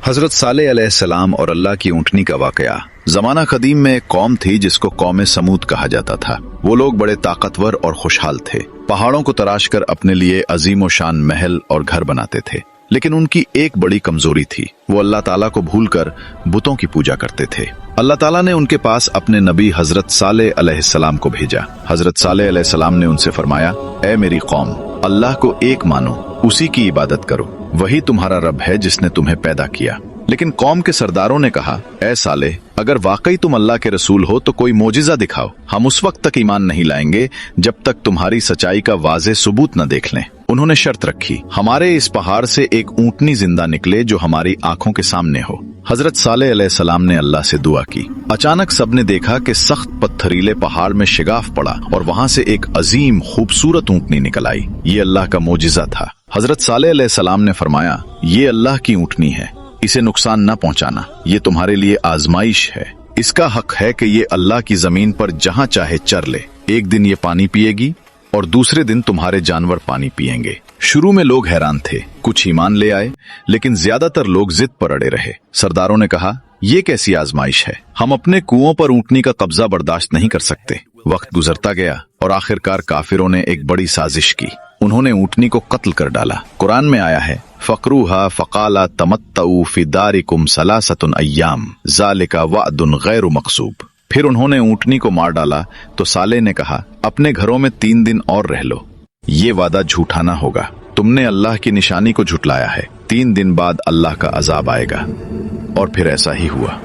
हजरत सालेह अलैहिस्सलाम और अल्लाह की ऊँटनी का वाकया। जमाना कदीम में एक कौम थी जिसको कौम समूद कहा जाता था। वो लोग बड़े ताकतवर और खुशहाल थे। पहाड़ों को तराश कर अपने लिए अजीम शान महल और घर बनाते थे। लेकिन उनकी एक बड़ी कमजोरी थी, वो अल्लाह ताला को भूलकर बुतों की पूजा करते थे। अल्लाह ताला ने उनके पास अपने नबी हजरत सालेह अलैहिस्सलाम को भेजा। हजरत सालेह अलैहिस्सलाम ने उनसे फरमाया, ए मेरी कौम, अल्लाह को एक मानो, उसी की इबादत करो, वही तुम्हारा रब है जिसने तुम्हें पैदा किया। लेकिन कौम के सरदारों ने कहा, ए सालेह, अगर वाकई तुम अल्लाह के रसूल हो तो कोई मोजिजा दिखाओ। हम उस वक्त तक ईमान नहीं लाएंगे जब तक तुम्हारी सच्चाई का वाज़े सबूत न देख लें। उन्होंने शर्त रखी, हमारे इस पहाड़ से एक ऊँटनी जिंदा निकले जो हमारी आंखों के सामने हो। हजरत सालेह अलैहिस्सलाम ने अल्लाह से दुआ की। अचानक सबने देखा कि सख्त पत्थरीले पहाड़ में शिगाफ पड़ा और वहां से एक अजीम खूबसूरत ऊँटनी निकल आई। ये अल्लाह का मोजिजा था। हजरत सालेह अलैहिस्सलाम ने फरमाया, ये अल्लाह की ऊँटनी है, इसे नुकसान न पहुंचाना, ये तुम्हारे लिए आजमाइश है। इसका हक है कि ये अल्लाह की जमीन पर जहां चाहे चर ले। एक दिन ये पानी पिएगी और दूसरे दिन तुम्हारे जानवर पानी पिएंगे। शुरू में लोग हैरान थे, कुछ ईमान ले आए, लेकिन ज्यादातर लोग जिद पर अड़े रहे। सरदारों ने कहा, ये कैसी आजमाइश है, हम अपने कुओं पर ऊँटनी का कब्जा बर्दाश्त नहीं कर सकते। वक्त गुजरता गया और आखिरकार काफिरों ने एक बड़ी साजिश की। उन्होंने ऊँटनी को कत्ल कर डाला। कुरान में आया है, फकरूहा फकाला तमत्तऊ फी दारिकुम सलासतुन अय्याम ज़ालिका वअदुन गैरु मकसूब। फिर उन्होंने ऊँटनी को मार डाला तो सालेह ने कहा, अपने घरों में 3 दिन और रह लो, ये वादा झूठा ना होगा। तुमने अल्लाह की निशानी को झुटलाया है, 3 दिन बाद अल्लाह का अजाब आएगा। और फिर ऐसा ही हुआ।